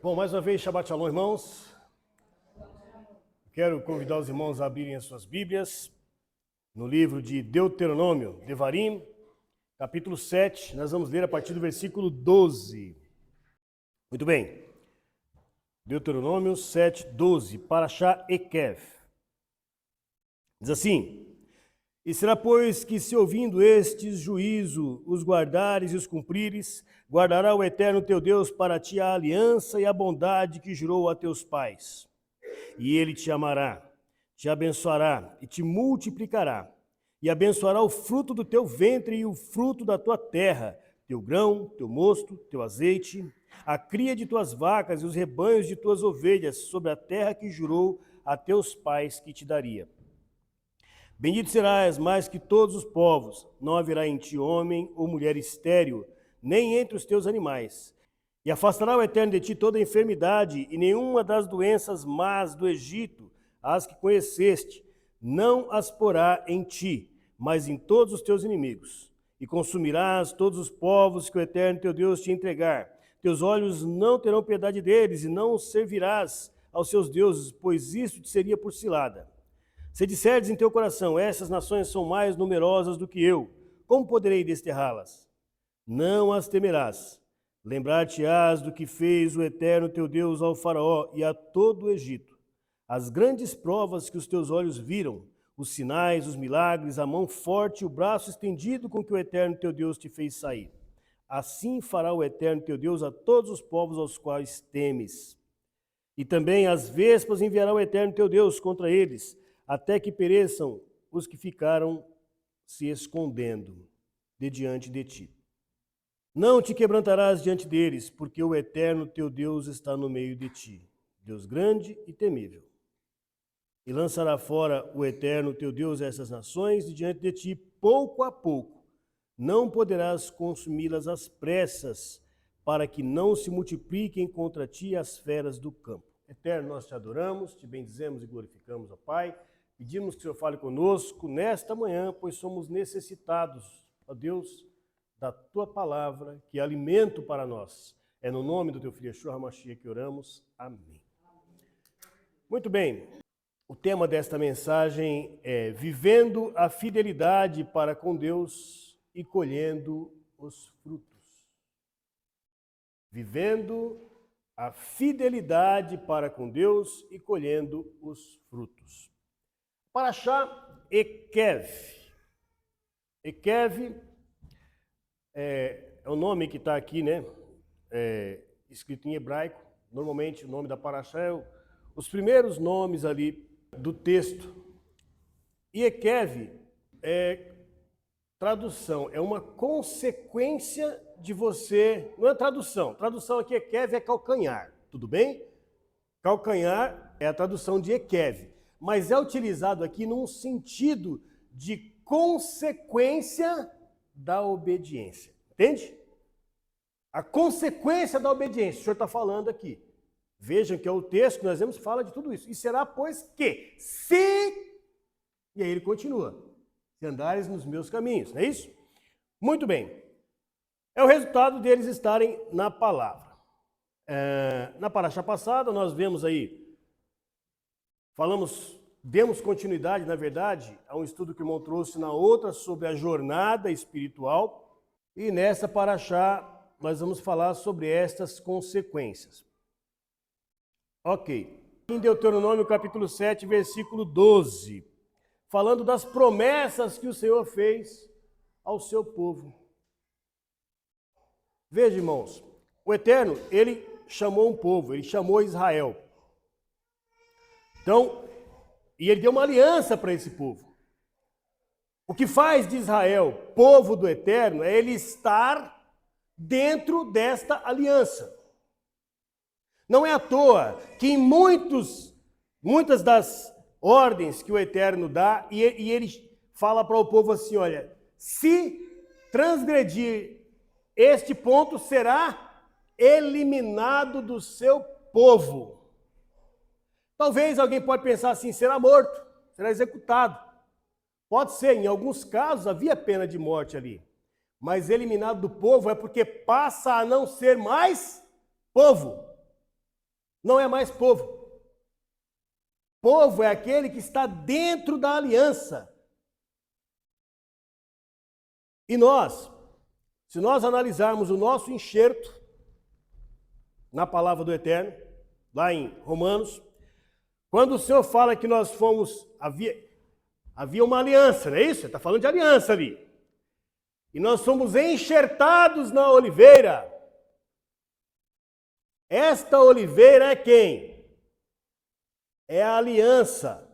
Bom, mais uma vez, Shabbat Shalom, irmãos. Quero convidar os irmãos a abrirem as suas Bíblias no livro de Deuteronômio, Devarim, capítulo 7. Nós vamos ler a partir do versículo 12. Muito bem. Deuteronômio 7, 12. Parashá Ekev. Diz assim: E será, pois, que se ouvindo estes juízo os guardares e os cumprires, guardará o Eterno teu Deus para ti a aliança e a bondade que jurou a teus pais. E ele te amará, te abençoará e te multiplicará, e abençoará o fruto do teu ventre e o fruto da tua terra, teu grão, teu mosto, teu azeite, a cria de tuas vacas e os rebanhos de tuas ovelhas sobre a terra que jurou a teus pais que te daria. Bendito serás mais que todos os povos, não haverá em ti homem ou mulher estéril, nem entre os teus animais. E afastará o Eterno de ti toda enfermidade e nenhuma das doenças más do Egito, as que conheceste, não as porá em ti, mas em todos os teus inimigos. E consumirás todos os povos que o Eterno teu Deus te entregar. Teus olhos não terão piedade deles e não servirás aos seus deuses, pois isso te seria por cilada. Se disserdes em teu coração, essas nações são mais numerosas do que eu, como poderei desterrá-las? Não as temerás. Lembrar-te-ás do que fez o Eterno teu Deus ao Faraó e a todo o Egito. As grandes provas que os teus olhos viram, os sinais, os milagres, a mão forte e o braço estendido com que o Eterno teu Deus te fez sair. Assim fará o Eterno teu Deus a todos os povos aos quais temes. E também as vespas enviará o Eterno teu Deus contra eles, até que pereçam os que ficaram se escondendo de diante de ti. Não te quebrantarás diante deles, porque o Eterno teu Deus está no meio de ti, Deus grande e temível. E lançará fora o Eterno teu Deus essas nações de diante de ti, pouco a pouco. Não poderás consumi-las às pressas, para que não se multipliquem contra ti as feras do campo. Eterno, nós te adoramos, te bendizemos e glorificamos, ó Pai. Pedimos que o Senhor fale conosco nesta manhã, pois somos necessitados, ó Deus, da Tua palavra, que é alimento para nós. É no nome do Teu Filho Yeshua HaMashiach que oramos. Amém. Muito bem, o tema desta mensagem é Vivendo a fidelidade para com Deus e colhendo os frutos. Vivendo a fidelidade para com Deus e colhendo os frutos. Parashá Ekev. Ekev é o nome que está aqui, né? Escrito em hebraico. Normalmente o nome da Parashá é os primeiros nomes ali do texto. E Ekev é tradução, é uma consequência de você... Não é tradução. Tradução aqui, Ekev é calcanhar, tudo bem? Calcanhar é a tradução de Ekev. Mas é utilizado aqui num sentido de consequência da obediência. Entende? A consequência da obediência, o senhor está falando aqui. Vejam que é o texto que nós vemos, fala de tudo isso. E será, pois, que se... E aí ele continua. Se andares nos meus caminhos, não é isso? Muito bem. É o resultado deles estarem na palavra. Na paraxá passada, nós vemos aí... Demos continuidade, na verdade, a um estudo que o irmão trouxe na outra sobre a jornada espiritual. E nessa paraxá nós vamos falar sobre estas consequências. Ok. Em Deuteronômio capítulo 7, versículo 12. Falando das promessas que o Senhor fez ao seu povo. Veja, irmãos, o Eterno, ele chamou um povo, ele chamou Israel. Então, e ele deu uma aliança para esse povo. O que faz de Israel povo do Eterno é ele estar dentro desta aliança. Não é à toa que em muitas das ordens que o Eterno dá, e ele fala para o povo assim, olha, se transgredir este ponto, será eliminado do seu povo. Talvez alguém pode pensar assim, será morto, será executado. Pode ser, em alguns casos havia pena de morte ali. Mas eliminado do povo é porque passa a não ser mais povo. Não é mais povo. Povo é aquele que está dentro da aliança. E nós, se nós analisarmos o nosso enxerto na palavra do Eterno, lá em Romanos, quando o Senhor fala que nós fomos, havia uma aliança, não é isso? Ele está falando de aliança ali. E nós somos enxertados na oliveira. Esta oliveira é quem? É a aliança.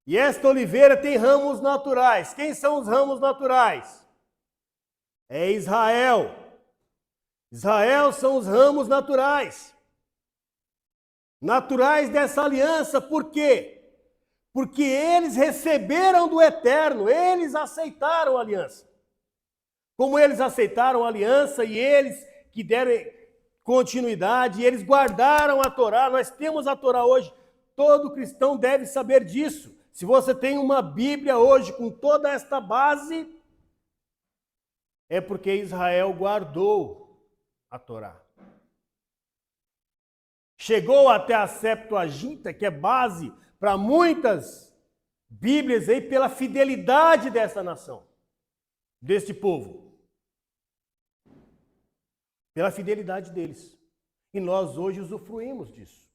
E esta oliveira tem ramos naturais. Quem são os ramos naturais? É Israel. Israel são os ramos naturais. Naturais dessa aliança, por quê? Porque eles receberam do Eterno, eles aceitaram a aliança. Como eles aceitaram a aliança e eles que deram continuidade, eles guardaram a Torá, nós temos a Torá hoje, todo cristão deve saber disso. Se você tem uma Bíblia hoje com toda esta base, é porque Israel guardou a Torá. Chegou até a Septuaginta, que é base para muitas Bíblias aí, pela fidelidade dessa nação, deste povo. Pela fidelidade deles. E nós hoje usufruímos disso.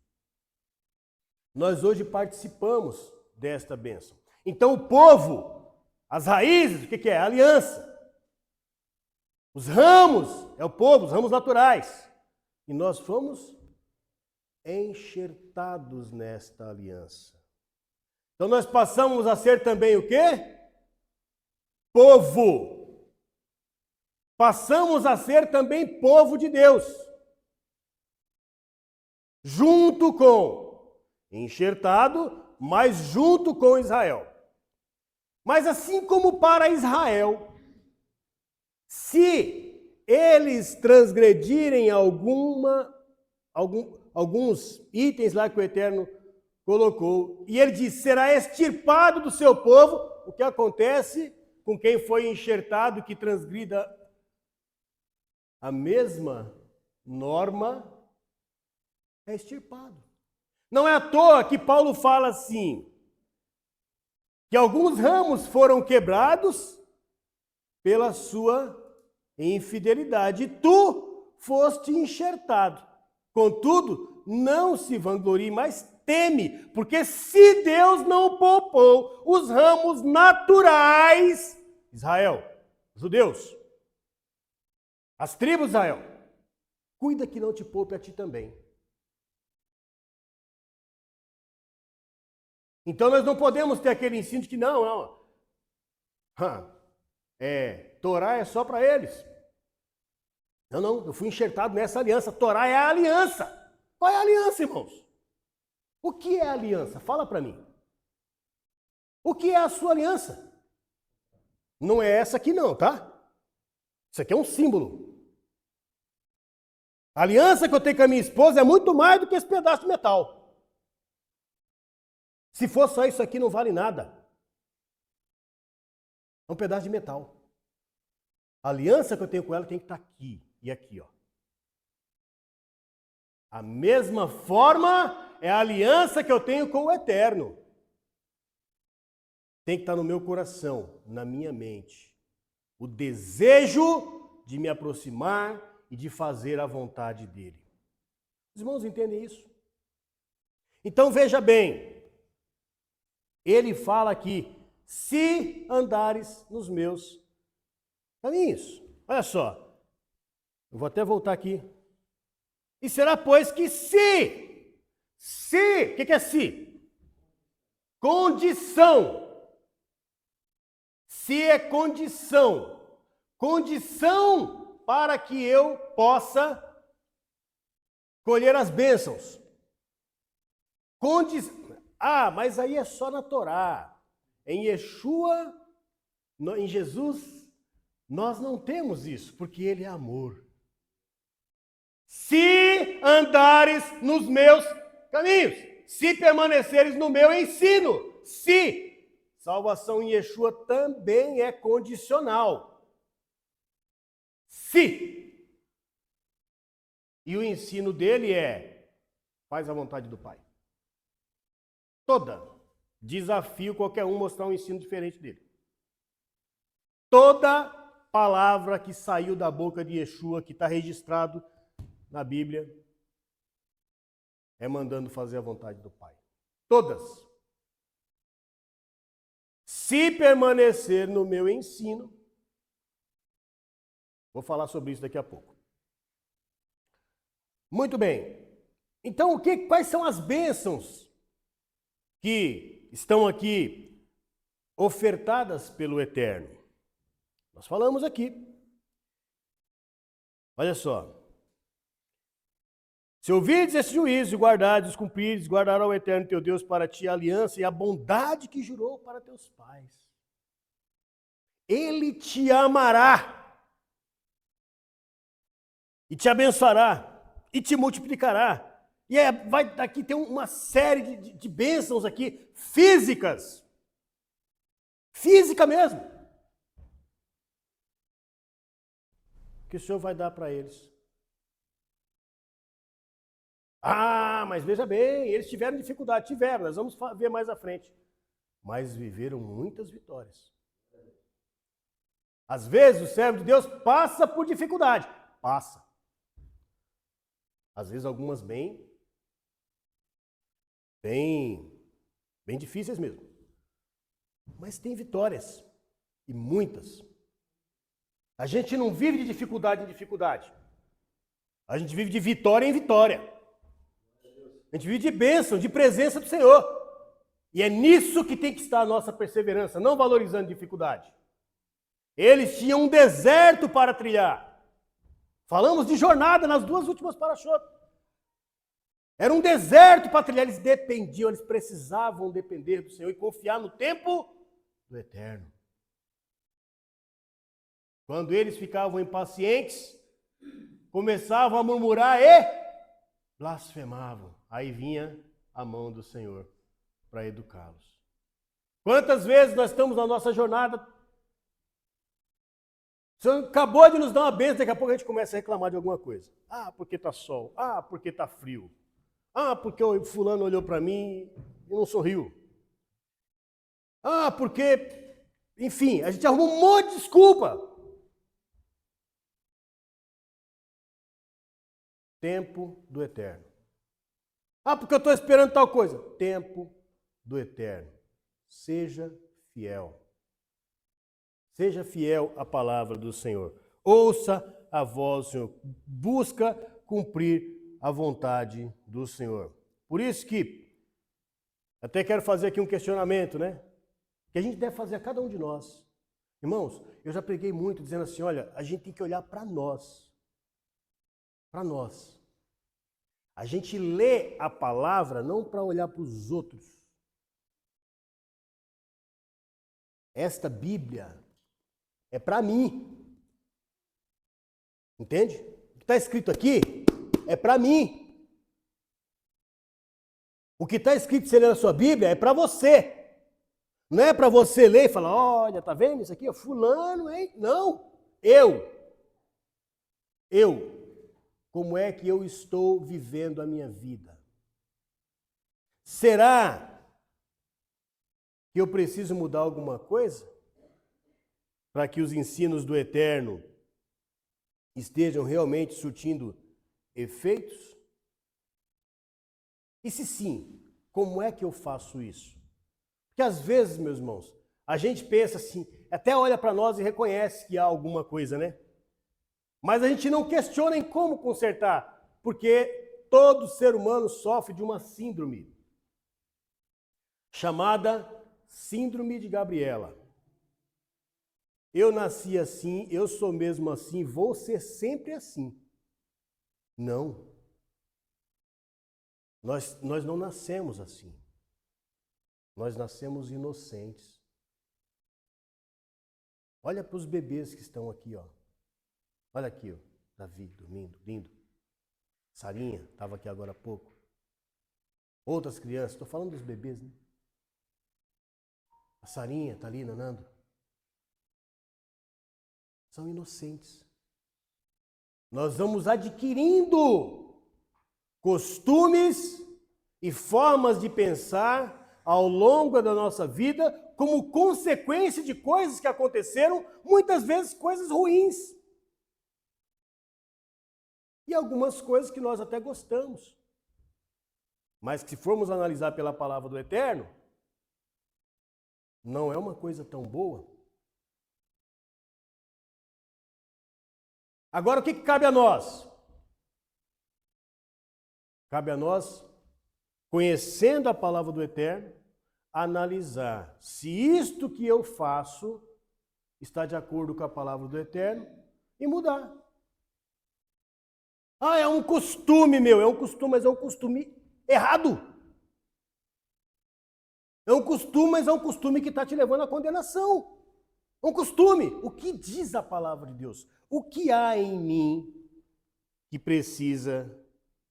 Nós hoje participamos desta bênção. Então o povo, as raízes, o que é? A aliança. Os ramos, é o povo, os ramos naturais. E nós fomos enxertados nesta aliança. Então nós passamos a ser também o quê? Povo. Passamos a ser também povo de Deus. Junto com, enxertado, mas junto com Israel. Mas assim como para Israel, se eles transgredirem alguns itens lá que o Eterno colocou, e ele diz, será extirpado do seu povo, o que acontece com quem foi enxertado que transgrida a mesma norma, é extirpado. Não é à toa que Paulo fala assim, que alguns ramos foram quebrados pela sua infidelidade, e tu foste enxertado. Contudo, não se vanglorie, mas teme, porque se Deus não poupou os ramos naturais, Israel, judeus, as tribos de Israel, cuida que não te poupe a ti também. Então nós não podemos ter aquele ensino de que não. Torá é só para eles. Não, eu fui enxertado nessa aliança. Torá é a aliança. Qual é a aliança, irmãos? O que é a aliança? Fala para mim. O que é a sua aliança? Não é essa aqui não, tá? Isso aqui é um símbolo. A aliança que eu tenho com a minha esposa é muito mais do que esse pedaço de metal. Se for só isso aqui, não vale nada. É um pedaço de metal. A aliança que eu tenho com ela tem que estar aqui e aqui, ó. A mesma forma é a aliança que eu tenho com o Eterno. Tem que estar no meu coração, na minha mente. O desejo de me aproximar e de fazer a vontade dele. Os irmãos entendem isso? Então veja bem. Ele fala aqui, se andares nos meus caminhos. Olha só, eu vou até voltar aqui. E será, pois, que o que é se? Condição. Se é condição para que eu possa colher as bênçãos. Mas aí é só na Torá. Em Yeshua, em Jesus, nós não temos isso, porque Ele é amor. Se andares nos meus caminhos, se permaneceres no meu ensino, se. Salvação em Yeshua também é condicional. Se. E o ensino dele é: faz a vontade do Pai. Toda. Desafio qualquer um mostrar um ensino diferente dele. Toda palavra que saiu da boca de Yeshua, que está registrado na Bíblia, é mandando fazer a vontade do Pai. Todas. Se permanecer no meu ensino, vou falar sobre isso daqui a pouco. Muito bem. Então, quais são as bênçãos que estão aqui ofertadas pelo Eterno? Nós falamos aqui. Olha só. Se ouvirdes esse juízo e guardardes, cumprires, guardará o Eterno teu Deus para ti a aliança e a bondade que jurou para teus pais. Ele te amará e te abençoará e te multiplicará. E aqui tem uma série de bênçãos aqui, físicas. Física mesmo. Que o Senhor vai dar para eles. Ah, mas veja bem, eles tiveram dificuldade. Tiveram, nós vamos ver mais à frente. Mas viveram muitas vitórias. Às vezes o servo de Deus passa por dificuldade. Passa. Às vezes algumas bem difíceis mesmo. Mas tem vitórias. E muitas. A gente não vive de dificuldade em dificuldade. A gente vive de vitória em vitória. A gente vive de bênção, de presença do Senhor. E é nisso que tem que estar a nossa perseverança, não valorizando dificuldade. Eles tinham um deserto para trilhar. Falamos de jornada nas duas últimas parashot. Era um deserto para trilhar. Eles dependiam, eles precisavam depender do Senhor e confiar no tempo do Eterno. Quando eles ficavam impacientes, começavam a murmurar e blasfemavam. Aí vinha a mão do Senhor para educá-los. Quantas vezes nós estamos na nossa jornada, o Senhor acabou de nos dar uma bênção, daqui a pouco a gente começa a reclamar de alguma coisa. Ah, porque está sol. Ah, porque está frio. Ah, porque o fulano olhou para mim e não sorriu. Ah, porque... Enfim, a gente arruma um monte de desculpa. Tempo do Eterno. Ah, porque eu estou esperando tal coisa. Tempo do Eterno. Seja fiel. Seja fiel à palavra do Senhor. Ouça a voz do Senhor. Busca cumprir a vontade do Senhor. Por isso que até quero fazer aqui um questionamento, né? Que a gente deve fazer a cada um de nós. Irmãos, eu já preguei muito dizendo assim, olha, a gente tem que olhar para nós. Para nós. A gente lê a palavra não para olhar para os outros. Esta Bíblia é para mim. Entende? O que está escrito aqui é para mim. O que está escrito se ler na sua Bíblia é para você. Não é para você ler e falar, olha, tá vendo isso aqui? É fulano, hein? Não. Eu. Como é que eu estou vivendo a minha vida? Será que eu preciso mudar alguma coisa para que os ensinos do Eterno estejam realmente surtindo efeitos? E se sim, como é que eu faço isso? Porque às vezes, meus irmãos, a gente pensa assim, até olha para nós e reconhece que há alguma coisa, né? Mas a gente não questiona em como consertar, porque todo ser humano sofre de uma síndrome chamada Síndrome de Gabriela. Eu nasci assim, eu sou mesmo assim, vou ser sempre assim. Não. Nós não nascemos assim. Nós nascemos inocentes. Olha para os bebês que estão aqui, ó. Olha aqui, ó. Davi dormindo, lindo. Sarinha, estava aqui agora há pouco. Outras crianças, estou falando dos bebês, né? A Sarinha está ali nanando. São inocentes. Nós vamos adquirindo costumes e formas de pensar ao longo da nossa vida como consequência de coisas que aconteceram, muitas vezes coisas ruins. E algumas coisas que nós até gostamos. Mas que se formos analisar pela palavra do Eterno, não é uma coisa tão boa. Agora, o que cabe a nós? Cabe a nós, conhecendo a palavra do Eterno, analisar se isto que eu faço está de acordo com a palavra do Eterno e mudar. Ah, é um costume meu, é um costume, mas é um costume errado. É um costume, mas é um costume que está te levando à condenação. É um costume. O que diz a palavra de Deus? O que há em mim que precisa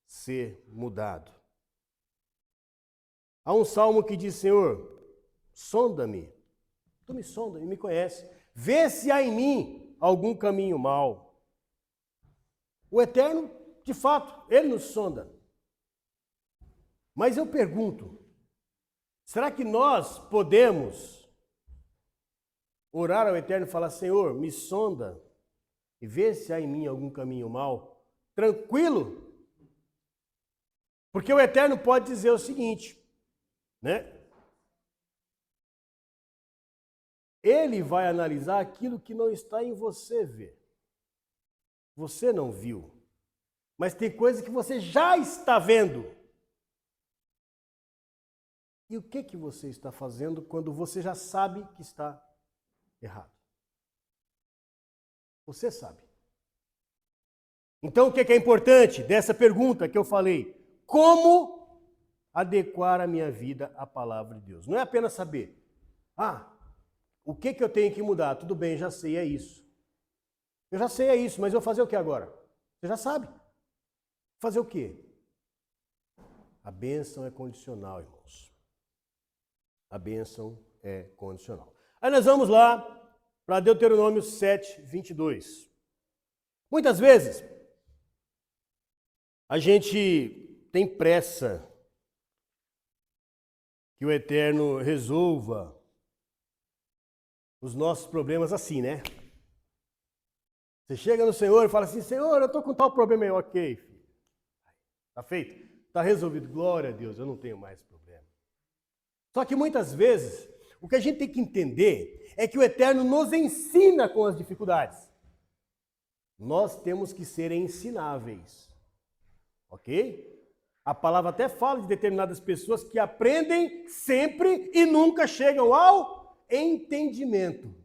ser mudado? Há um salmo que diz, Senhor, sonda-me. Tu me sonda e me conhece. Vê se há em mim algum caminho mau. O Eterno, de fato, Ele nos sonda. Mas eu pergunto, será que nós podemos orar ao Eterno e falar, Senhor, me sonda e vê se há em mim algum caminho mau? Tranquilo? Porque o Eterno pode dizer o seguinte, né? Ele vai analisar aquilo que não está em você ver. Você não viu. Mas tem coisa que você já está vendo. E o que você está fazendo quando você já sabe que está errado? Você sabe. Então, o que é importante dessa pergunta que eu falei? Como adequar a minha vida à palavra de Deus? Não é apenas saber, o que eu tenho que mudar? Tudo bem, já sei, é isso. Eu já sei, é isso, mas eu vou fazer o que agora? Você já sabe. Fazer o quê? A bênção é condicional, irmãos. A bênção é condicional. Aí nós vamos lá para Deuteronômio 7, 22. Muitas vezes, a gente tem pressa que o Eterno resolva os nossos problemas assim, né? Você chega no Senhor e fala assim, Senhor, eu estou com tal problema aí. Ok, filho. Está feito? Está resolvido. Glória a Deus, eu não tenho mais problema. Só que muitas vezes, o que a gente tem que entender é que o Eterno nos ensina com as dificuldades. Nós temos que ser ensináveis. Ok? A palavra até fala de determinadas pessoas que aprendem sempre e nunca chegam ao entendimento.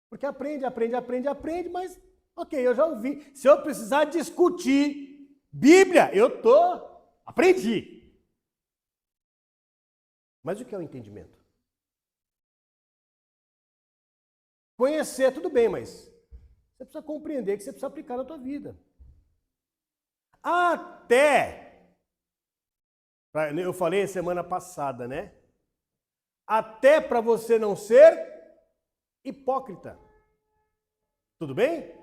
Porque aprende, mas ok, eu já ouvi. Se eu precisar discutir Bíblia, aprendi. Mas o que é o entendimento? Conhecer, tudo bem, mas você precisa compreender que você precisa aplicar na tua vida. Eu falei semana passada, né? Até para você não ser hipócrita. Tudo bem?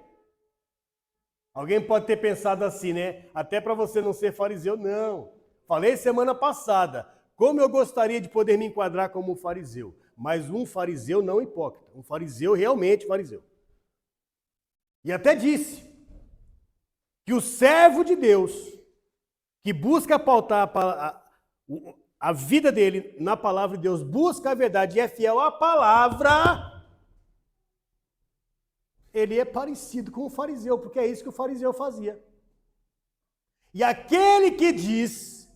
Alguém pode ter pensado assim, né? Até para você não ser fariseu. Não. Falei semana passada. Como eu gostaria de poder me enquadrar como um fariseu. Mas um fariseu não hipócrita. Um fariseu realmente fariseu. E até disse que o servo de Deus, que busca pautar a vida dele na palavra de Deus, busca a verdade e é fiel à palavra, ele é parecido com o fariseu, porque é isso que o fariseu fazia. E aquele que diz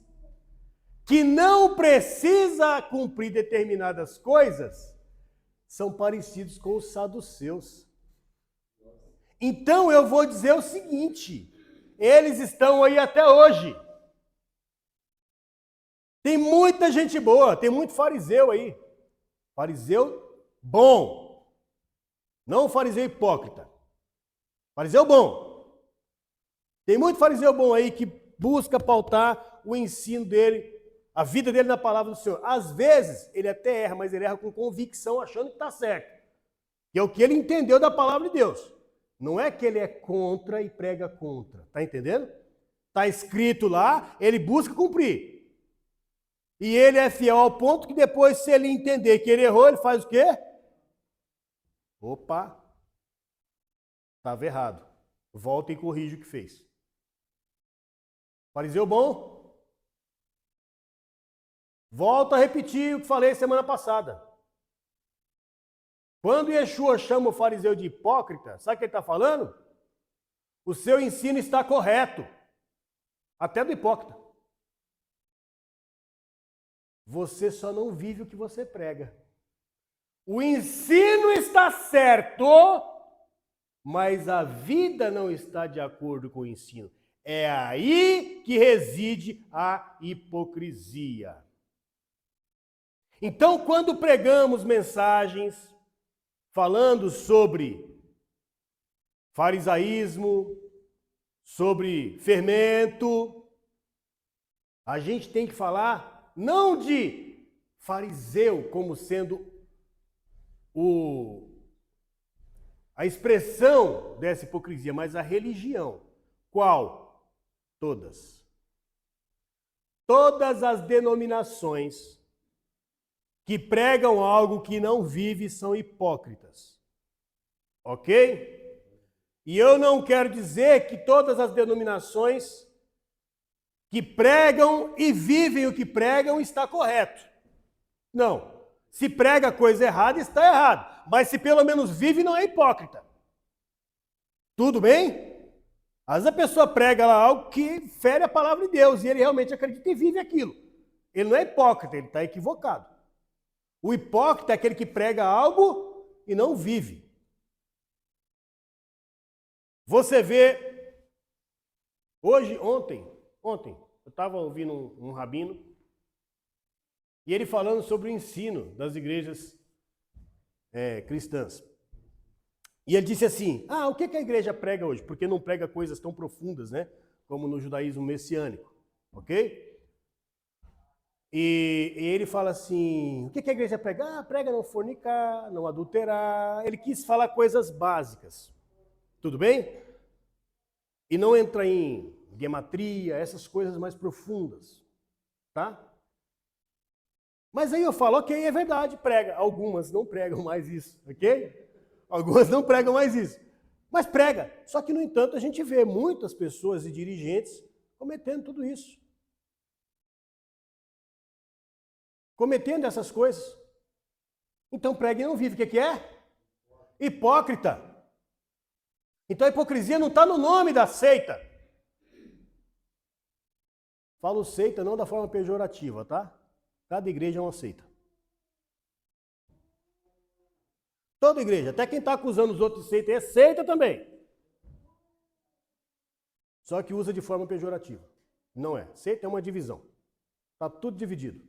que não precisa cumprir determinadas coisas, são parecidos com os saduceus. Então eu vou dizer o seguinte, eles estão aí até hoje. Tem muita gente boa, tem muito fariseu aí. Fariseu bom. Não fariseu hipócrita. Fariseu bom. Tem muito fariseu bom aí que busca pautar o ensino dele, a vida dele na palavra do Senhor. Às vezes, ele até erra, mas ele erra com convicção, achando que está certo. Que é o que ele entendeu da palavra de Deus. Não é que ele é contra e prega contra. Tá entendendo? Tá escrito lá, ele busca cumprir. E ele é fiel ao ponto que depois, se ele entender que ele errou, ele faz o quê? Opa, estava errado. Volta e corrige o que fez. Fariseu bom? Volto a repetir o que falei semana passada. Quando Yeshua chama o fariseu de hipócrita, sabe o que ele está falando? O seu ensino está correto. Até do hipócrita. Você só não vive o que você prega. O ensino está certo, mas a vida não está de acordo com o ensino. É aí que reside a hipocrisia. Então, quando pregamos mensagens falando sobre farisaísmo, sobre fermento, a gente tem que falar não de fariseu como sendo a expressão dessa hipocrisia, mas a religião. Qual? Todas. Todas as denominações que pregam algo que não vive são hipócritas. Ok? E eu não quero dizer que todas as denominações que pregam e vivem o que pregam está correto. Não. Se prega coisa errada, está errado. Mas se pelo menos vive, não é hipócrita. Tudo bem? Às vezes a pessoa prega lá algo que fere a palavra de Deus e ele realmente acredita e vive aquilo. Ele não é hipócrita, ele está equivocado. O hipócrita é aquele que prega algo e não vive. Você vê, ontem, eu estava ouvindo um rabino, e ele falando sobre o ensino das igrejas cristãs. E ele disse assim, o que a igreja prega hoje? Porque não prega coisas tão profundas, né? Como no judaísmo messiânico, ok? E ele fala assim, o que a igreja prega? Prega não fornicar, não adulterar. Ele quis falar coisas básicas, tudo bem? E não entra em gematria, essas coisas mais profundas, tá? Mas aí eu falo, ok, é verdade, prega. Algumas não pregam mais isso, ok? Algumas não pregam mais isso. Mas prega. Só que, no entanto, a gente vê muitas pessoas e dirigentes cometendo tudo isso. Cometendo essas coisas. Então prega e não vive. O que é? Hipócrita. Então a hipocrisia não está no nome da seita. Falo seita não da forma pejorativa, tá? Cada igreja é uma seita. Toda igreja, até quem está acusando os outros de seita é seita também. Só que usa de forma pejorativa. Não é. Seita é uma divisão. Está tudo dividido.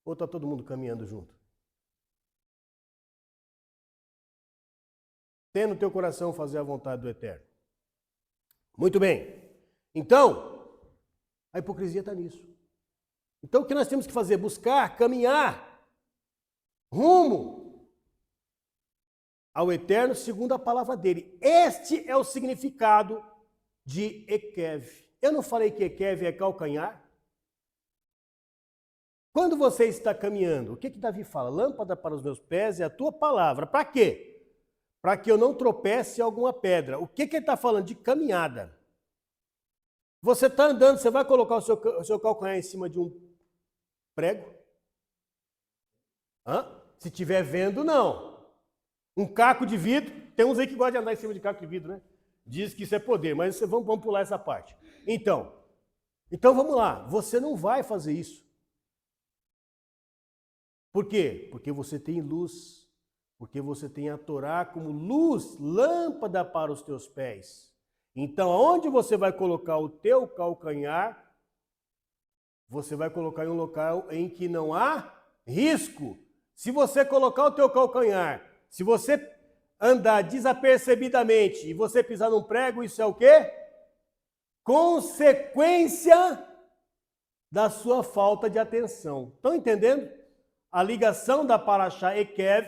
Ou está todo mundo caminhando junto? Tem no teu coração fazer a vontade do Eterno. Muito bem. Então, a hipocrisia está nisso. Então, o que nós temos que fazer? Buscar, caminhar, rumo ao Eterno segundo a palavra dele. Este é o significado de Ekev. Eu não falei que Ekev é calcanhar? Quando você está caminhando, o que Davi fala? Lâmpada para os meus pés é a tua palavra. Para quê? Para que eu não tropece em alguma pedra. O que ele está falando? De caminhada. Você está andando, você vai colocar o seu calcanhar em cima de um prego? Se estiver vendo, não. Um caco de vidro, tem uns aí que gostam de andar em cima de caco de vidro, né? Diz que isso é poder, mas vamos pular essa parte. Então vamos lá, você não vai fazer isso. Por quê? Porque você tem luz, porque você tem a Torá como luz, lâmpada para os teus pés. Então, aonde você vai colocar o teu calcanhar, você vai colocar em um local em que não há risco. Se você colocar o teu calcanhar, se você andar desapercebidamente e você pisar num prego, isso é o quê? Consequência da sua falta de atenção. Estão entendendo? A ligação da Parashá Ekev,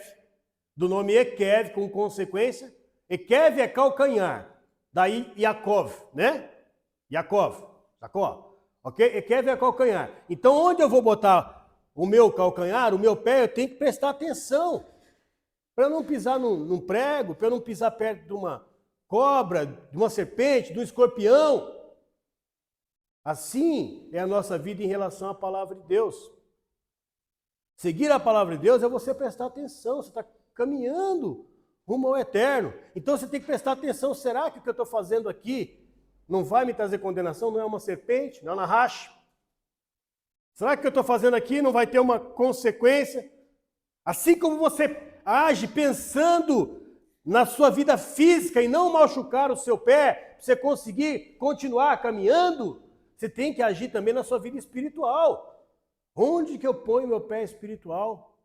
do nome Ekev com consequência, Ekev é calcanhar. Daí Yaakov, né? Jacó. Ok? Ekev é calcanhar. Então, onde eu vou botar o meu calcanhar, o meu pé, eu tenho que prestar atenção. Para eu não pisar num prego, para eu não pisar perto de uma cobra, de uma serpente, de um escorpião. Assim é a nossa vida em relação à palavra de Deus. Seguir a palavra de Deus é você prestar atenção, você está caminhando rumo ao eterno. Então você tem que prestar atenção, será que o que eu estou fazendo aqui não vai me trazer condenação? Não é uma serpente, não é uma racha? Será que o que eu estou fazendo aqui não vai ter uma consequência? Assim como você age pensando na sua vida física e não machucar o seu pé, para você conseguir continuar caminhando, você tem que agir também na sua vida espiritual. Onde que eu ponho meu pé espiritual?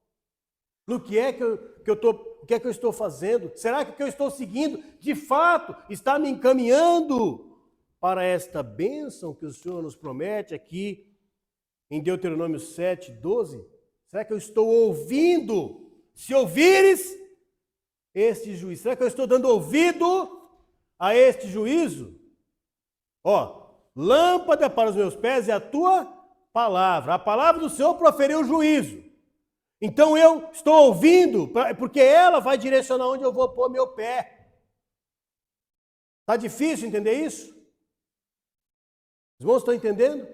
No que é que eu estou fazendo? Será que o que eu estou seguindo, de fato, está me encaminhando para esta bênção que o Senhor nos promete aqui em Deuteronômio 7, 12? Será que eu estou ouvindo? Se ouvires este juízo, será que eu estou dando ouvido a este juízo? Lâmpada para os meus pés é a tua palavra. A palavra do Senhor proferiu o juízo. Então eu estou ouvindo, porque ela vai direcionar onde eu vou pôr meu pé. Está difícil entender isso? Os irmãos estão entendendo?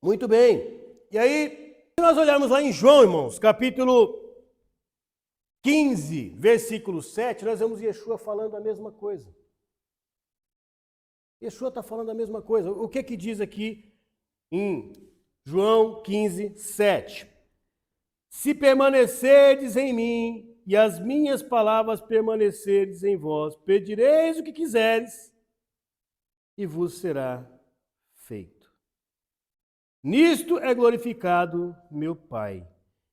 Muito bem. E aí, se nós olharmos lá em João, irmãos, capítulo 15, versículo 7, nós vemos Yeshua falando a mesma coisa. Yeshua está falando a mesma coisa. O que diz aqui em João 15, 7? Se permanecerdes em mim e as minhas palavras permanecerdes em vós, pedireis o que quiseres e vos será feito. Nisto é glorificado meu Pai,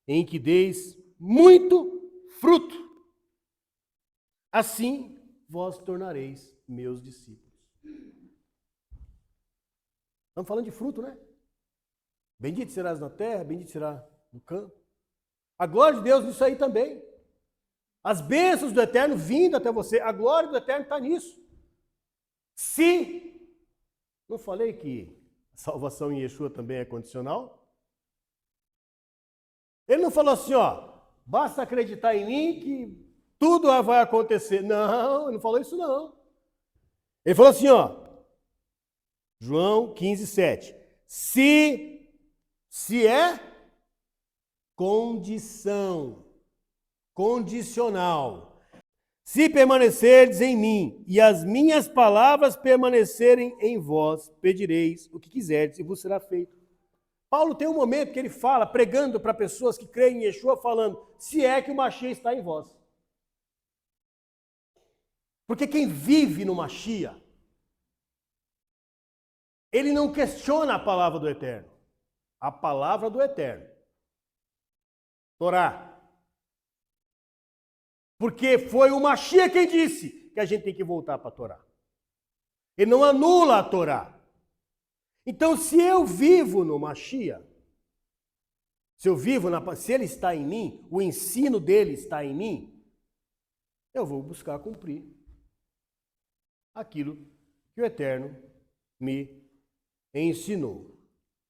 em que deis muito fruto. Assim vós tornareis meus discípulos. Estamos falando de fruto, né? Bendito serás na terra, bendito será no campo. A glória de Deus nisso aí também. As bênçãos do Eterno vindo até você. A glória do Eterno está nisso. Se, não falei que a salvação em Yeshua também é condicional? Ele não falou assim, basta acreditar em mim que tudo vai acontecer. Não, ele não falou isso não. Ele falou assim, João 15, 7. Se é condicional. Se permanecerdes em mim e as minhas palavras permanecerem em vós, pedireis o que quiserdes e vos será feito. Paulo tem um momento que ele fala, pregando para pessoas que creem em Yeshua, falando, se é que o Mashiach está em vós. Porque quem vive no Mashiach, ele não questiona a palavra do Eterno. A palavra do Eterno. Torá. Porque foi o Mashiach quem disse que a gente tem que voltar para a Torá. Ele não anula a Torá. Então, se eu vivo no Mashiach, se ele está em mim, o ensino dele está em mim, eu vou buscar cumprir aquilo que o Eterno me ensinou.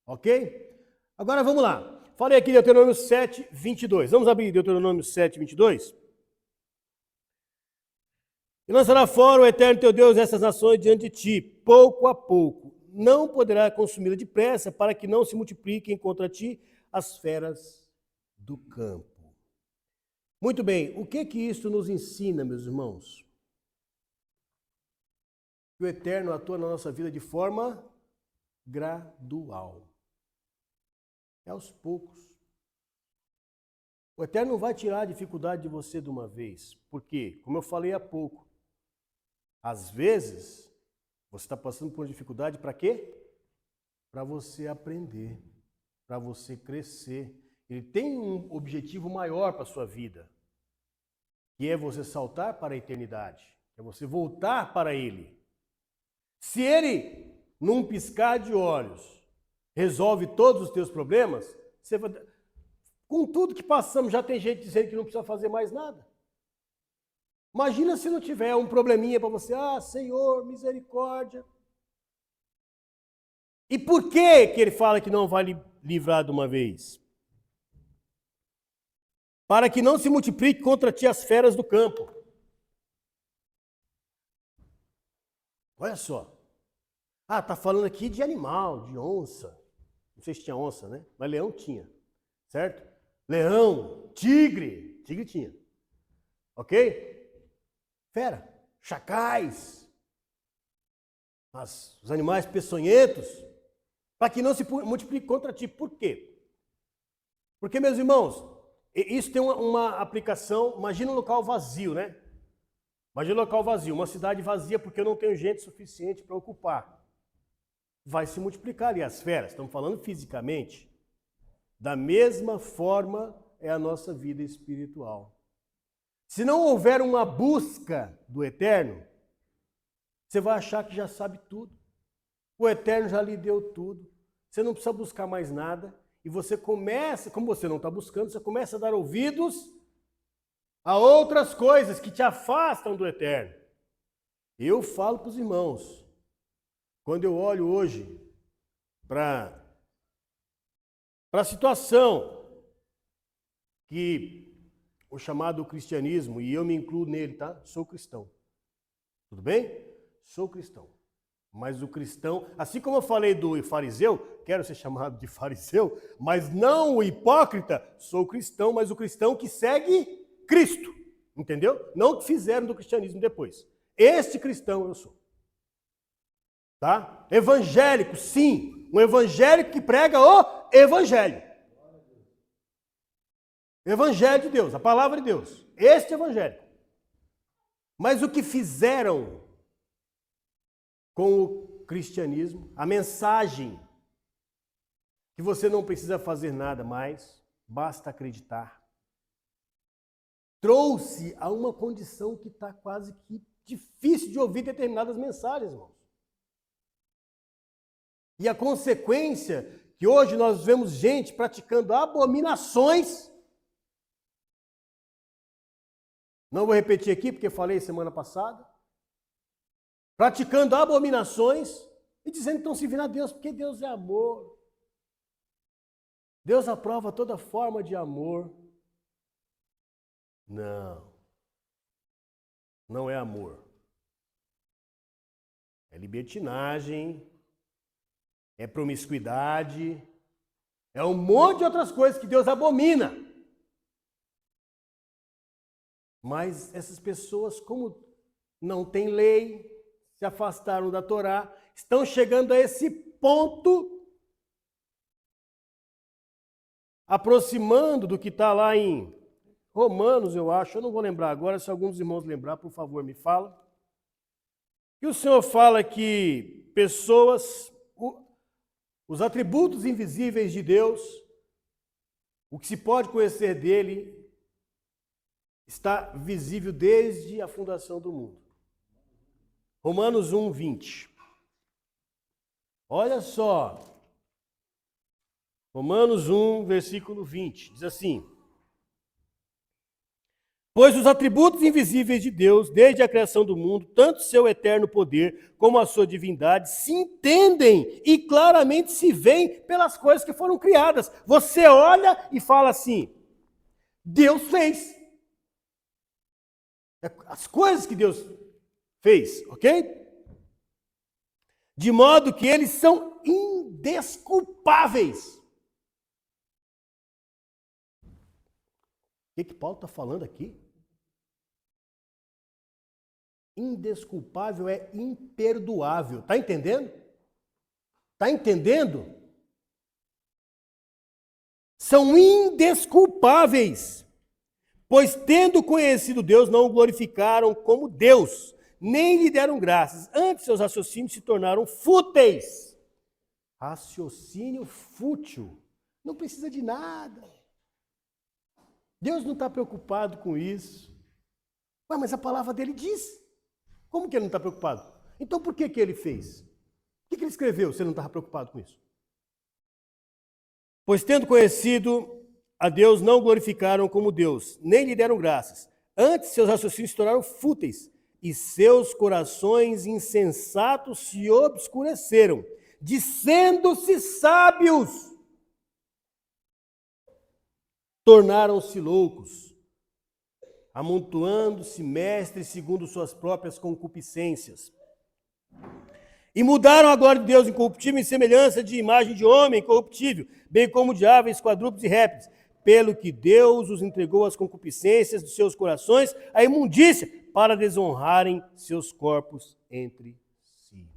Ok? Agora vamos lá. Falei aqui de Deuteronômio 7, 22. Vamos abrir Deuteronômio 7, 22? E lançará fora o Eterno teu Deus essas nações diante de ti, pouco a pouco. Não poderá consumi-la depressa, para que não se multipliquem contra ti as feras do campo. Muito bem, o que isso nos ensina, meus irmãos? Que o Eterno atua na nossa vida de forma gradual. É aos poucos. O Eterno não vai tirar a dificuldade de você de uma vez. Por quê? Como eu falei há pouco, às vezes, você está passando por dificuldade para quê? Para você aprender, para você crescer. Ele tem um objetivo maior para a sua vida, que é você saltar para a eternidade, é você voltar para Ele. Se Ele, num piscar de olhos, resolve todos os teus problemas, você vai... Com tudo que passamos, já tem gente dizendo que não precisa fazer mais nada. Imagina se não tiver um probleminha para você. Ah, Senhor, misericórdia. E por que que ele fala que não vai livrar de uma vez? Para que não se multiplique contra ti as feras do campo. Olha só. Ah, está falando aqui de animal, de onça. Não sei se tinha onça, né? Mas leão tinha, certo? Leão, tigre. Tigre tinha. Ok? Fera, chacais. Os animais peçonhentos. Para que não se multiplique contra ti. Por quê? Porque, meus irmãos, isso tem uma aplicação. Imagina um local vazio, né? Imagina um local vazio, uma cidade vazia porque eu não tenho gente suficiente para ocupar. Vai se multiplicar ali as feras. Estamos falando fisicamente. Da mesma forma é a nossa vida espiritual. Se não houver uma busca do Eterno, você vai achar que já sabe tudo. O Eterno já lhe deu tudo. Você não precisa buscar mais nada. E você começa, como você não está buscando, você começa a dar ouvidos a outras coisas que te afastam do Eterno. Eu falo para os irmãos, quando eu olho hoje para a situação que o chamado cristianismo, e eu me incluo nele, tá? Sou cristão. Tudo bem? Sou cristão. Mas o cristão, assim como eu falei do fariseu, quero ser chamado de fariseu, mas não o hipócrita, sou cristão, mas o cristão que segue Cristo, entendeu? Não o que fizeram do cristianismo depois. Este cristão eu sou. Tá? Evangélico, sim. Um evangélico que prega o evangelho. Evangelho de Deus, a palavra de Deus. Este evangélico. Mas o que fizeram com o cristianismo, a mensagem que você não precisa fazer nada mais, basta acreditar, trouxe a uma condição que está quase que difícil de ouvir determinadas mensagens, irmãos. E a consequência que hoje nós vemos gente praticando abominações. Não vou repetir aqui porque falei semana passada. Praticando abominações e dizendo que estão servindo a Deus, porque Deus é amor. Deus aprova toda forma de amor. Não. Não é amor. É libertinagem, é promiscuidade, é um monte de outras coisas que Deus abomina. Mas essas pessoas, como não têm lei, se afastaram da Torá, estão chegando a esse ponto, aproximando do que está lá em Romanos, eu acho, eu não vou lembrar agora, se alguns irmãos lembrar, por favor, me fala. E o Senhor fala que pessoas, os atributos invisíveis de Deus, o que se pode conhecer dele, está visível desde a fundação do mundo. Romanos 1, 20. Olha só. Romanos 1, versículo 20. Diz assim: pois os atributos invisíveis de Deus, desde a criação do mundo, tanto seu eterno poder como a sua divindade, se entendem e claramente se veem pelas coisas que foram criadas. Você olha e fala assim: Deus fez. As coisas que Deus fez, ok? De modo que eles são indesculpáveis. O que Paulo está falando aqui? Indesculpável é imperdoável. Está entendendo? Está entendendo? São indesculpáveis. Pois tendo conhecido Deus, não o glorificaram como Deus, nem lhe deram graças. Antes, seus raciocínios se tornaram fúteis. Raciocínio fútil. Não precisa de nada. Deus não está preocupado com isso. Ué, mas a palavra dele diz. Como que ele não está preocupado? Então por que ele fez? O que ele escreveu se ele não estava preocupado com isso? Pois tendo conhecido a Deus, não glorificaram como Deus, nem lhe deram graças. Antes, seus raciocínios se tornaram fúteis e seus corações insensatos se obscureceram, dizendo-se sábios, tornaram-se loucos, amontoando-se mestres segundo suas próprias concupiscências. E mudaram a glória de Deus incorruptível em semelhança de imagem de homem corruptível, bem como de aves, quadrúpedes e répteis, pelo que Deus os entregou às concupiscências dos seus corações, à imundícia, para desonrarem seus corpos entre si.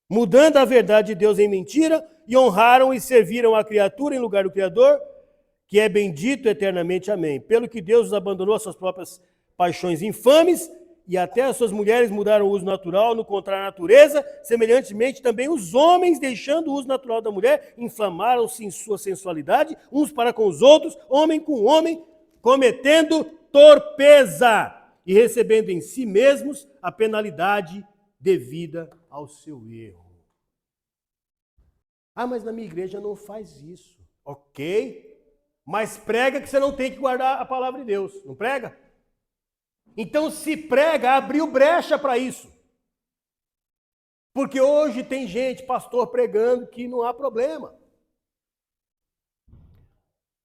Mudando a verdade de Deus em mentira, e honraram e serviram a criatura em lugar do Criador, que é bendito eternamente. Amém. Pelo que Deus os abandonou às suas próprias paixões infames, e até as suas mulheres mudaram o uso natural no contrário à natureza, semelhantemente também os homens, deixando o uso natural da mulher, inflamaram-se em sua sensualidade, uns para com os outros, homem com homem, cometendo torpeza e recebendo em si mesmos a penalidade devida ao seu erro. Ah, mas na minha igreja não faz isso. Ok, mas prega que você não tem que guardar a palavra de Deus, não prega? Então, se prega, abriu brecha para isso. Porque hoje tem gente, pastor, pregando que não há problema.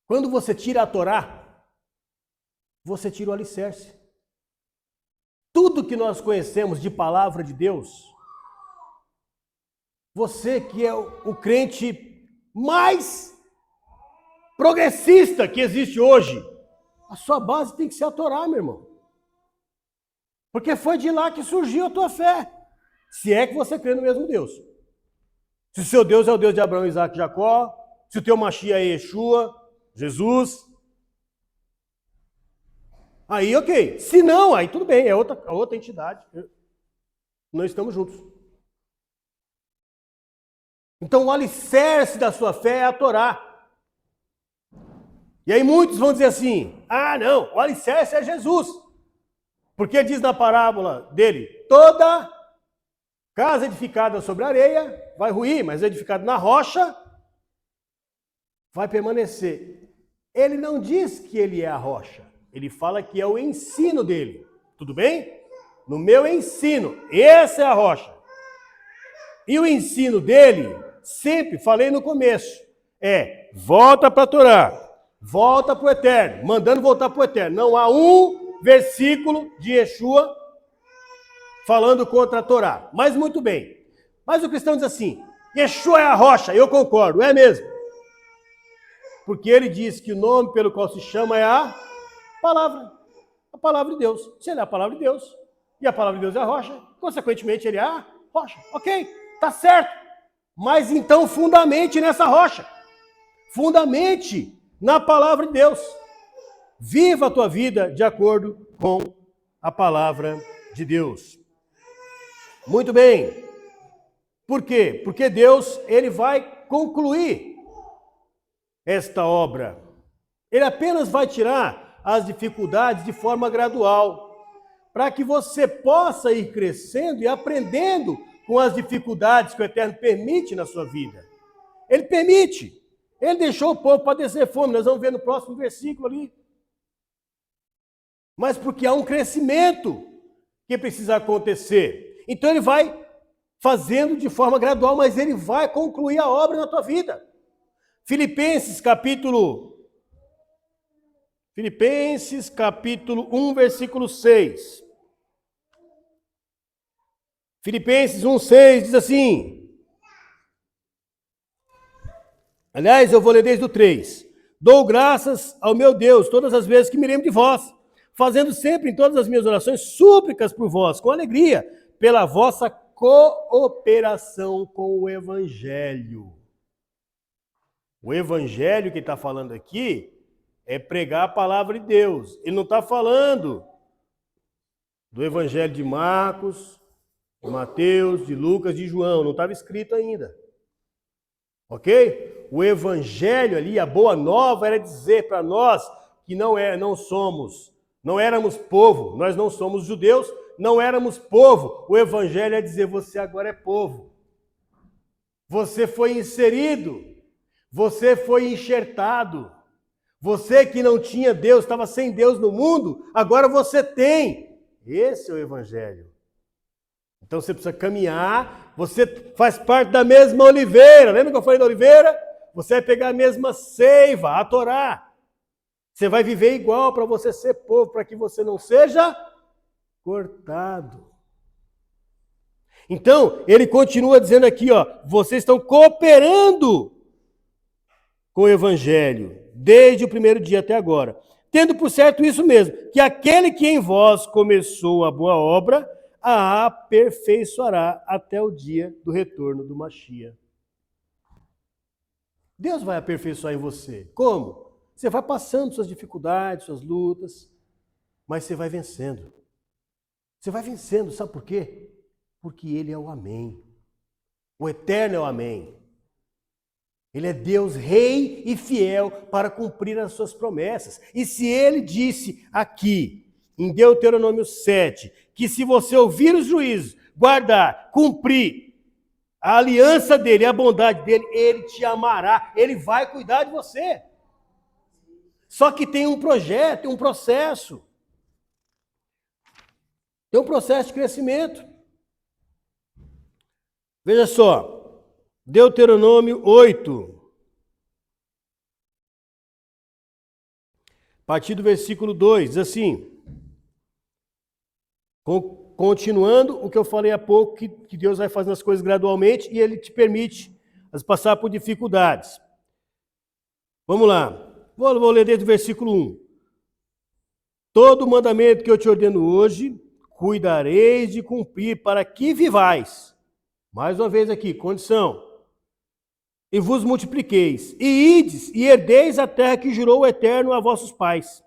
Quando você tira a Torá, você tira o alicerce. Tudo que nós conhecemos de palavra de Deus, você que é o crente mais progressista que existe hoje, a sua base tem que ser a Torá, meu irmão. Porque foi de lá que surgiu a tua fé. Se é que você crê no mesmo Deus. Se o seu Deus é o Deus de Abraão, Isaac e Jacó, se o teu Mashiach é Yeshua, Jesus. Aí, ok. Se não, aí tudo bem, é outra entidade. Não estamos juntos. Então o alicerce da sua fé é a Torá. E aí muitos vão dizer assim, ah não, o alicerce é Jesus. Porque diz na parábola dele, toda casa edificada sobre areia vai ruir, mas edificada na rocha vai permanecer. Ele não diz que ele é a rocha, ele fala que é o ensino dele. Tudo bem? No meu ensino, essa é a rocha. E o ensino dele, sempre falei no começo, é volta para a Torá, volta para o Eterno, mandando voltar para o Eterno. Não há um versículo de Yeshua falando contra a Torá. Mas muito bem. Mas o cristão diz assim, Yeshua é a rocha, eu concordo, é mesmo. Porque ele diz que o nome pelo qual se chama é a palavra de Deus. Se ele é a palavra de Deus, e a palavra de Deus é a rocha, consequentemente ele é a rocha. Ok, tá certo. Mas então fundamente nessa rocha. Fundamente na palavra de Deus. Viva a tua vida de acordo com a palavra de Deus. Muito bem. Por quê? Porque Deus, ele vai concluir esta obra. Ele apenas vai tirar as dificuldades de forma gradual, para que você possa ir crescendo e aprendendo com as dificuldades que o Eterno permite na sua vida. Ele permite. Ele deixou o povo padecer fome. Nós vamos ver no próximo versículo ali. Mas porque há um crescimento que precisa acontecer. Então ele vai fazendo de forma gradual, mas ele vai concluir a obra na tua vida. Filipenses capítulo 1, versículo 6. Filipenses 1, 6 diz assim. Aliás, eu vou ler desde o 3. Dou graças ao meu Deus todas as vezes que me lembro de vós, fazendo sempre em todas as minhas orações súplicas por vós, com alegria, pela vossa cooperação com o Evangelho. O Evangelho que está falando aqui é pregar a palavra de Deus. Ele não está falando do Evangelho de Marcos, de Mateus, de Lucas, de João. Não estava escrito ainda. Ok? O Evangelho ali, a boa nova, era dizer para nós que não éramos povo, nós não somos judeus, não éramos povo. O Evangelho é dizer, você agora é povo. Você foi inserido, você foi enxertado, Você que não tinha Deus, estava sem Deus no mundo, agora você tem. Esse é o Evangelho. Então você precisa caminhar, você faz parte da mesma oliveira. Lembra que eu falei da oliveira? Você vai pegar a mesma seiva, a Torá. Você vai viver igual para você ser povo, para que você não seja cortado. Então, ele continua dizendo aqui, ó, vocês estão cooperando com o Evangelho, desde o primeiro dia até agora. Tendo por certo isso mesmo, que aquele que em vós começou a boa obra, a aperfeiçoará até o dia do retorno do Mashiach. Deus vai aperfeiçoar em você. Como? Você vai passando suas dificuldades, suas lutas, mas você vai vencendo. Você vai vencendo, sabe por quê? Porque Ele é o Amém. O Eterno é o Amém. Ele é Deus, Rei e fiel para cumprir as suas promessas. E se Ele disse aqui, em Deuteronômio 7, que se você ouvir os juízos, guardar, cumprir a aliança dEle, a bondade dEle, Ele te amará, Ele vai cuidar de você. Só que tem um projeto, tem um processo. Tem um processo de crescimento. Veja só, Deuteronômio 8, a partir do versículo 2, diz assim, continuando o que eu falei há pouco, que Deus vai fazendo as coisas gradualmente e Ele te permite passar por dificuldades. Vamos lá, vou ler desde o versículo 1. Todo mandamento que eu te ordeno hoje, cuidareis de cumprir para que vivais. Mais uma vez aqui, condição. E vos multipliqueis, e ides, e herdeis a terra que jurou o Eterno a vossos pais.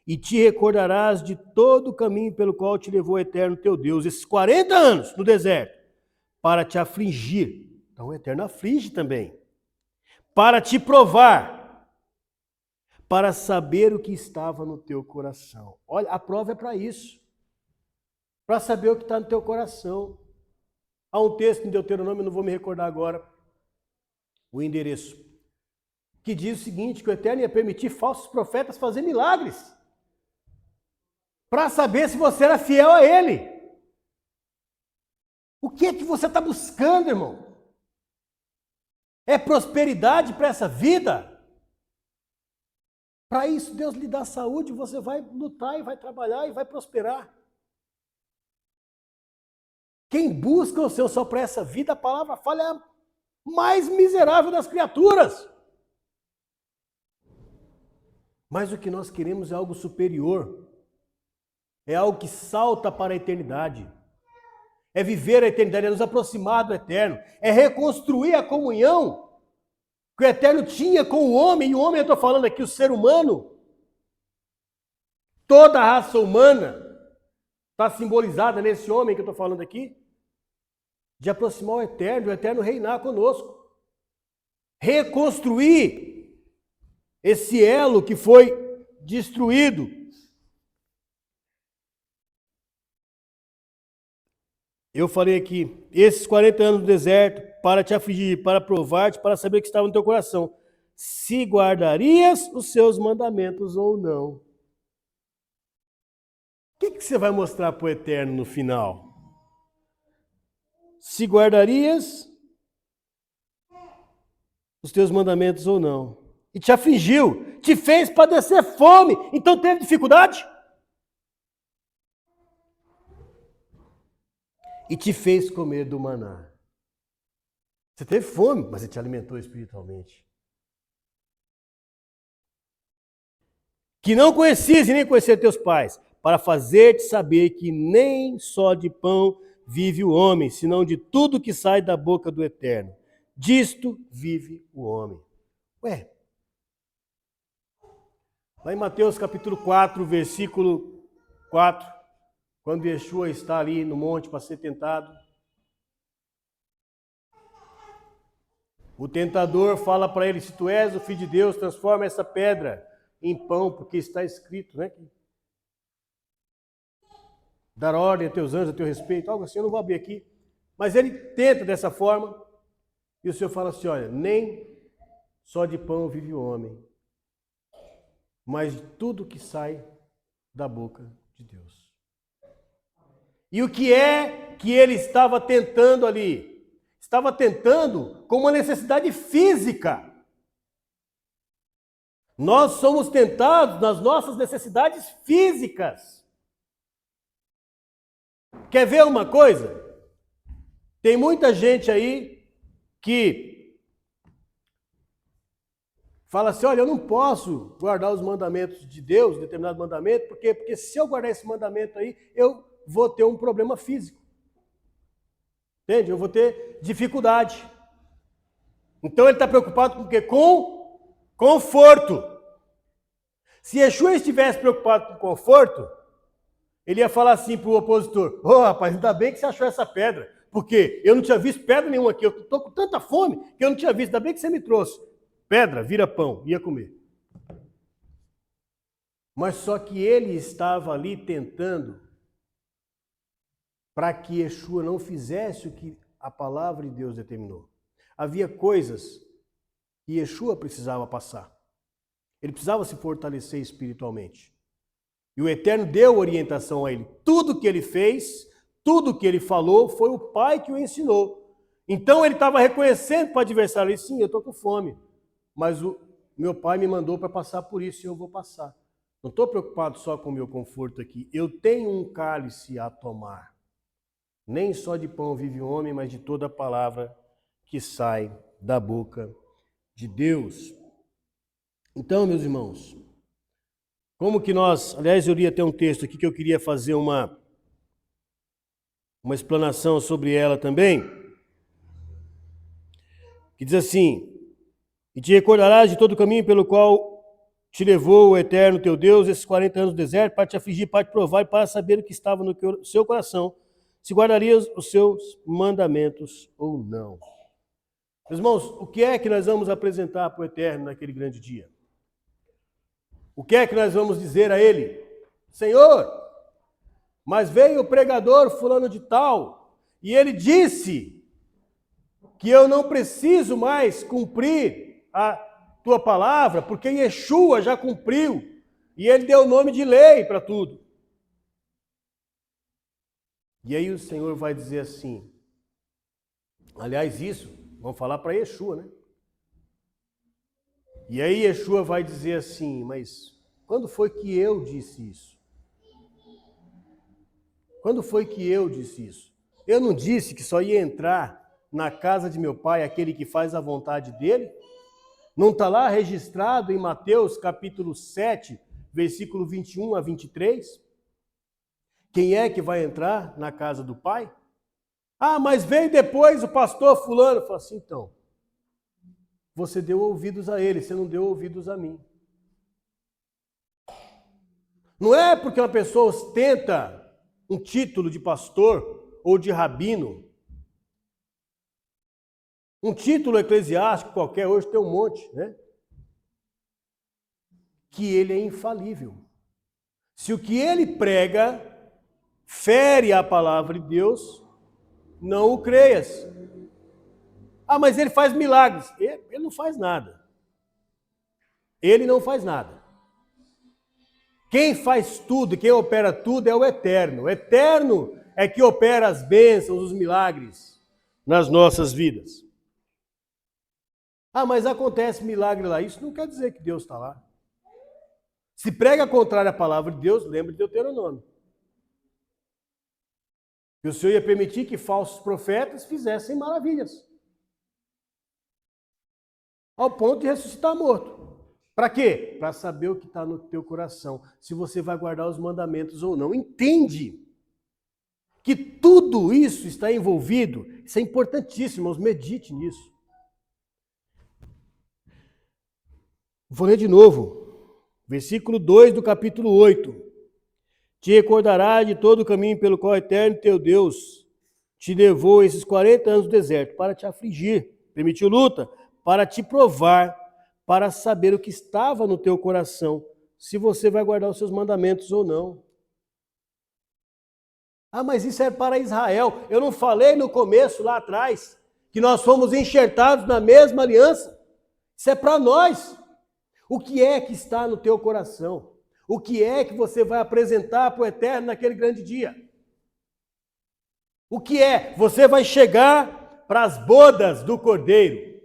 E te recordarás de todo o caminho pelo qual te levou o Eterno teu Deus, esses 40 anos no deserto, para te afligir. Então o Eterno aflige também. Para te provar, para saber o que estava no teu coração. Olha, a prova é para isso. Para saber o que está no teu coração. Há um texto em Deuteronômio, não vou me recordar agora o endereço, que diz o seguinte, que o Eterno ia permitir falsos profetas fazer milagres, para saber se você era fiel a Ele. O que é que você está buscando, irmão? É prosperidade para essa vida? Para isso, Deus lhe dá saúde, você vai lutar e vai trabalhar e vai prosperar. Quem busca o seu só para essa vida, a palavra fala, é a mais miserável das criaturas. Mas o que nós queremos é algo superior. É algo que salta para a eternidade. É viver a eternidade, é nos aproximar do Eterno. É reconstruir a comunhão que o Eterno tinha com o homem. E o homem, eu estou falando aqui, o ser humano. Toda a raça humana está simbolizada nesse homem que eu estou falando aqui. De aproximar o Eterno reinar conosco. Reconstruir esse elo que foi destruído. Eu falei aqui, esses 40 anos no deserto, para te afligir, para provar-te, para saber o que estava no teu coração. Se guardarias os seus mandamentos ou não. O que você vai mostrar para o Eterno no final? Se guardarias os teus mandamentos ou não. E te afligiu, te fez padecer fome, então teve dificuldade? E te fez comer do maná. Você teve fome, mas ele te alimentou espiritualmente. Que não conhecias e nem conhecer teus pais, para fazer-te saber que nem só de pão vive o homem, senão de tudo que sai da boca do Eterno. Disto vive o homem. Ué, lá em Mateus capítulo 4, versículo 4, quando Yeshua está ali no monte para ser tentado, o tentador fala para ele, se tu és o Filho de Deus, transforma essa pedra em pão, porque está escrito, né? Dar ordem a teus anjos a teu respeito, algo assim, eu não vou abrir aqui. Mas ele tenta dessa forma, e o Senhor fala assim, olha, nem só de pão vive o homem, mas de tudo que sai da boca de Deus. E o que é que ele estava tentando ali? Estava tentando com uma necessidade física. Nós somos tentados nas nossas necessidades físicas. Quer ver uma coisa? Tem muita gente aí que fala assim, olha, eu não posso guardar os mandamentos de Deus, determinado mandamento, porque se eu guardar esse mandamento aí, eu vou ter um problema físico. Entende? Eu vou ter dificuldade. Então ele está preocupado com o quê? Com conforto. Se Yeshua estivesse preocupado com conforto, ele ia falar assim para o opositor, rapaz, ainda bem que você achou essa pedra, porque eu não tinha visto pedra nenhuma aqui, eu estou com tanta fome que eu não tinha visto, ainda bem que você me trouxe. Pedra, vira pão, ia comer. Mas só que ele estava ali tentando para que Yeshua não fizesse o que a palavra de Deus determinou. Havia coisas que Yeshua precisava passar. Ele precisava se fortalecer espiritualmente. E o Eterno deu orientação a ele. Tudo que ele fez, tudo que ele falou, foi o Pai que o ensinou. Então ele estava reconhecendo para o adversário, ele, sim, eu estou com fome, mas o meu Pai me mandou para passar por isso e eu vou passar. Não estou preocupado só com o meu conforto aqui. Eu tenho um cálice a tomar. Nem só de pão vive o homem, mas de toda a palavra que sai da boca de Deus. Então, meus irmãos, como que nós... Aliás, eu li até um texto aqui que eu queria fazer uma explanação sobre ela também, que diz assim, e te recordarás de todo o caminho pelo qual te levou o Eterno teu Deus esses 40 anos no deserto, para te afligir, para te provar e para saber o que estava no seu coração, se guardarias os seus mandamentos ou não. Meus irmãos, o que é que nós vamos apresentar para o Eterno naquele grande dia? O que é que nós vamos dizer a Ele? Senhor, mas veio o pregador fulano de tal, e ele disse que eu não preciso mais cumprir a tua palavra, porque Yeshua já cumpriu, e ele deu o nome de lei para tudo. E aí o Senhor vai dizer assim, aliás, isso, vamos falar para Yeshua, né? E aí Yeshua vai dizer assim, mas quando foi que eu disse isso? Quando foi que eu disse isso? Eu não disse que só ia entrar na casa de meu pai aquele que faz a vontade dele? Não está lá registrado em Mateus capítulo 7, versículo 21 a 23? Quem é que vai entrar na casa do pai? Ah, mas veio depois o pastor fulano. Fala assim, então, você deu ouvidos a ele, você não deu ouvidos a mim. Não é porque uma pessoa ostenta um título de pastor ou de rabino, um título eclesiástico qualquer, hoje tem um monte, né? Que ele é infalível. Se o que ele prega fere a palavra de Deus, não o creias. Ah, mas ele faz milagres. Ele não faz nada. Ele não faz nada. Quem faz tudo, quem opera tudo é o Eterno. O Eterno é que opera as bênçãos, os milagres nas nossas vidas. Ah, mas acontece milagre lá. Isso não quer dizer que Deus está lá. Se prega contrário à palavra de Deus, lembre de Deuteronômio. Que o Senhor ia permitir que falsos profetas fizessem maravilhas. Ao ponto de ressuscitar morto. Para quê? Para saber o que está no teu coração. Se você vai guardar os mandamentos ou não. Entende que tudo isso está envolvido. Isso é importantíssimo, irmãos. Medite nisso. Vou ler de novo. Versículo 2 do capítulo 8. Te recordarás de todo o caminho pelo qual o Eterno teu Deus te levou esses 40 anos do deserto, para te afligir, permitiu luta, para te provar, para saber o que estava no teu coração, se você vai guardar os seus mandamentos ou não. Ah, mas isso é para Israel. Eu não falei no começo, lá atrás, que nós fomos enxertados na mesma aliança? Isso é para nós. O que é que está no teu coração? O que é que você vai apresentar para o Eterno naquele grande dia? O que é? Você vai chegar para as bodas do Cordeiro.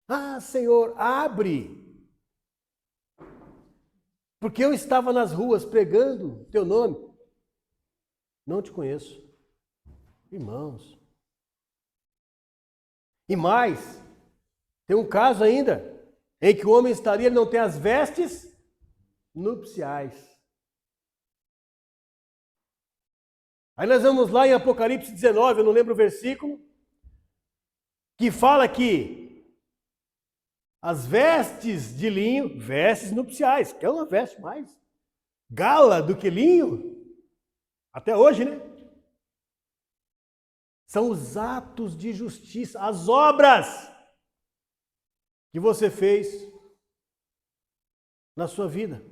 Ah, Senhor, abre. Porque eu estava nas ruas pregando teu nome. Não te conheço. Irmãos. E mais, tem um caso ainda, em que o homem estaria, ele não tem as vestes nupciais. Aí nós vamos lá em Apocalipse 19, eu não lembro o versículo, que fala que as vestes de linho, vestes nupciais, que é uma veste mais gala do que linho, até hoje, né? São os atos de justiça, as obras que você fez na sua vida.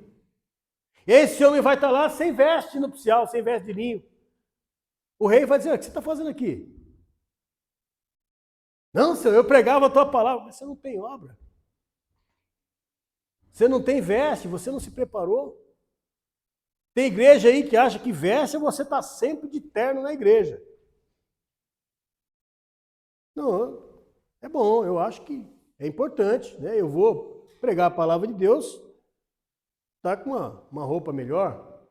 Esse homem vai estar lá sem veste nupcial, sem veste de linho. O rei vai dizer, o que você está fazendo aqui? Não, Senhor, eu pregava a tua palavra, mas você não tem obra. Você não tem veste, você não se preparou. Tem igreja aí que acha que veste você está sempre de terno na igreja. Não, é bom, eu acho que é importante, né? Eu vou pregar a palavra de Deus, tá com uma roupa melhor.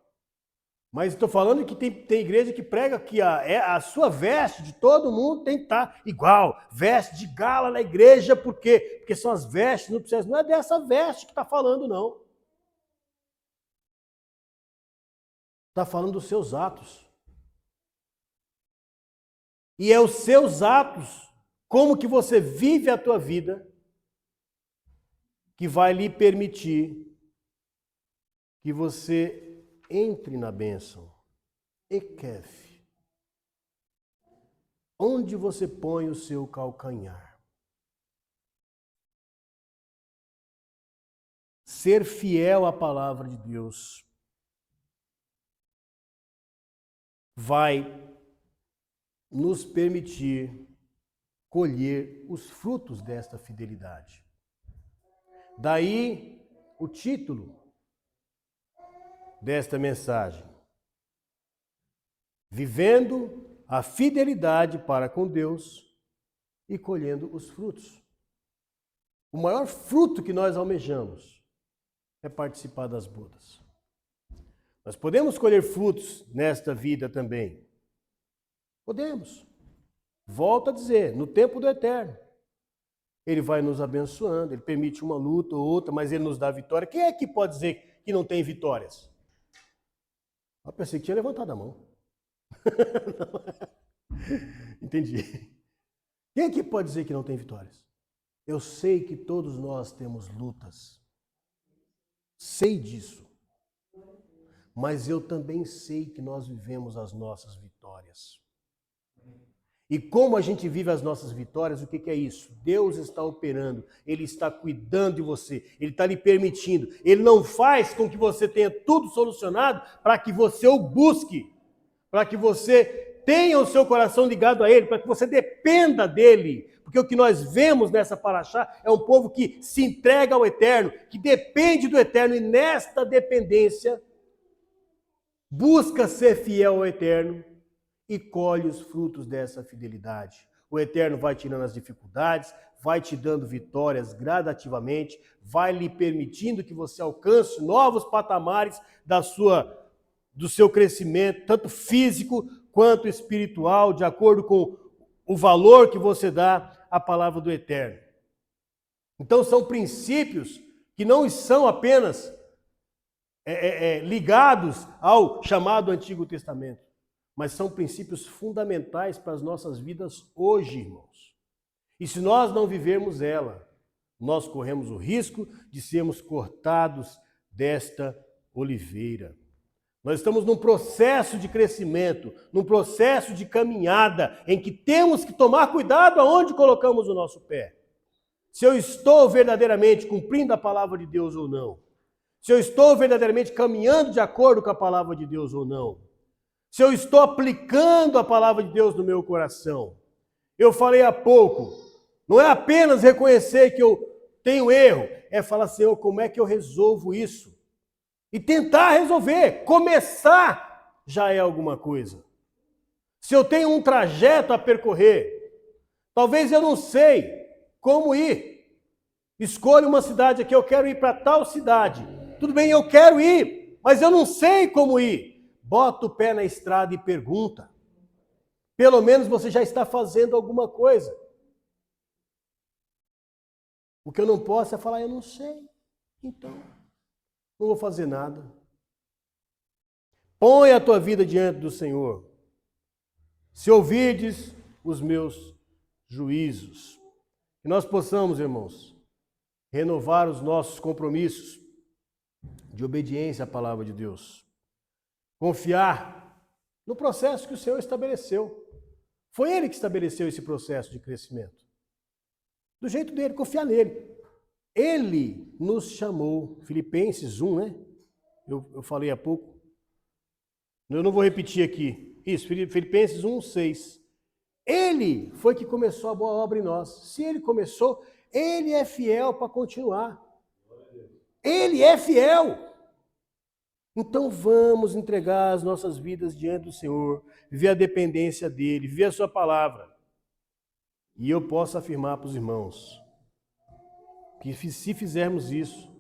Mas estou falando que tem igreja que prega que a sua veste de todo mundo tem que estar igual. Veste de gala na igreja, por quê? Porque são as vestes nupciais. Não é dessa veste que está falando, não. Está falando dos seus atos. E é os seus atos, como que você vive a tua vida, que vai lhe permitir que você entre na bênção. Ekef. Onde você põe o seu calcanhar? Ser fiel à palavra de Deus vai nos permitir colher os frutos desta fidelidade. Daí o título desta mensagem: vivendo a fidelidade para com Deus e colhendo os frutos. O maior fruto que nós almejamos é participar das bodas. Nós podemos colher frutos nesta vida também. Podemos. Volto a dizer, no tempo do Eterno. Ele vai nos abençoando, Ele permite uma luta ou outra, mas Ele nos dá vitória. Quem é que pode dizer que não tem vitórias? Eu pensei que tinha levantado a mão. Entendi. Quem é que pode dizer que não tem vitórias? Eu sei que todos nós temos lutas. Sei disso. Mas eu também sei que nós vivemos as nossas vitórias. E como a gente vive as nossas vitórias, o que é isso? Deus está operando, Ele está cuidando de você, Ele está lhe permitindo. Ele não faz com que você tenha tudo solucionado para que você o busque, para que você tenha o seu coração ligado a Ele, para que você dependa dEle. Porque o que nós vemos nessa paraxá é um povo que se entrega ao Eterno, que depende do Eterno, e nesta dependência busca ser fiel ao Eterno e colhe os frutos dessa fidelidade. O Eterno vai tirando as dificuldades, vai te dando vitórias gradativamente, vai lhe permitindo que você alcance novos patamares do seu crescimento, tanto físico quanto espiritual, de acordo com o valor que você dá à palavra do Eterno. Então são princípios que não são apenas ligados ao chamado Antigo Testamento, mas são princípios fundamentais para as nossas vidas hoje, irmãos. E se nós não vivermos ela, nós corremos o risco de sermos cortados desta oliveira. Nós estamos num processo de crescimento, num processo de caminhada, em que temos que tomar cuidado aonde colocamos o nosso pé. Se eu estou verdadeiramente cumprindo a palavra de Deus ou não. Se eu estou verdadeiramente caminhando de acordo com a palavra de Deus ou não. Se eu estou aplicando a palavra de Deus no meu coração. Eu falei há pouco, não é apenas reconhecer que eu tenho erro, é falar, Senhor, como é que eu resolvo isso? E tentar resolver, começar já é alguma coisa. Se eu tenho um trajeto a percorrer, talvez eu não sei como ir. Escolho uma cidade aqui, eu quero ir para tal cidade. Tudo bem, eu quero ir, mas eu não sei como ir. Bota o pé na estrada e pergunta. Pelo menos você já está fazendo alguma coisa. O que eu não posso é falar, eu não sei. Então, não vou fazer nada. Põe a tua vida diante do Senhor. Se ouvirdes os meus juízos. Que nós possamos, irmãos, renovar os nossos compromissos de obediência à palavra de Deus. Confiar no processo que o Senhor estabeleceu. Foi Ele que estabeleceu esse processo de crescimento. Do jeito dele, confiar nele. Ele nos chamou, Filipenses 1, né? Eu falei há pouco. Eu não vou repetir aqui. Isso, Filipenses 1, 6. Ele foi que começou a boa obra em nós. Se ele começou, ele é fiel para continuar. Ele é fiel. Então vamos entregar as nossas vidas diante do Senhor, viver a dependência dele, viver a sua palavra. E eu posso afirmar para os irmãos que se fizermos isso,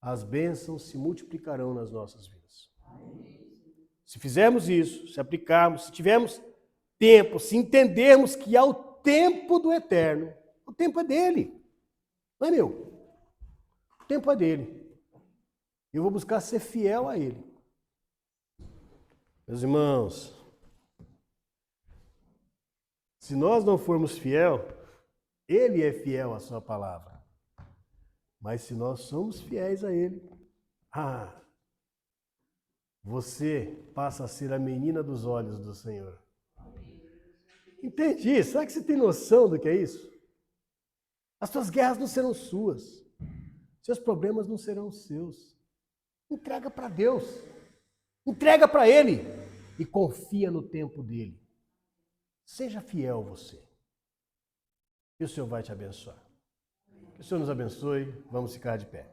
as bênçãos se multiplicarão nas nossas vidas. Se fizermos isso, se aplicarmos, se tivermos tempo, se entendermos que há o tempo do eterno, o tempo é dele, não é meu. O tempo é dele. Eu vou buscar ser fiel a ele. Meus irmãos, se nós não formos fiel, ele é fiel à sua palavra. Mas se nós somos fiéis a ele, você passa a ser a menina dos olhos do Senhor. Entendi. Será que você tem noção do que é isso? As suas guerras não serão suas. Seus problemas não serão seus. Entrega para Deus. Entrega para Ele. E confia no tempo dele. Seja fiel você. E o Senhor vai te abençoar. Que o Senhor nos abençoe. Vamos ficar de pé.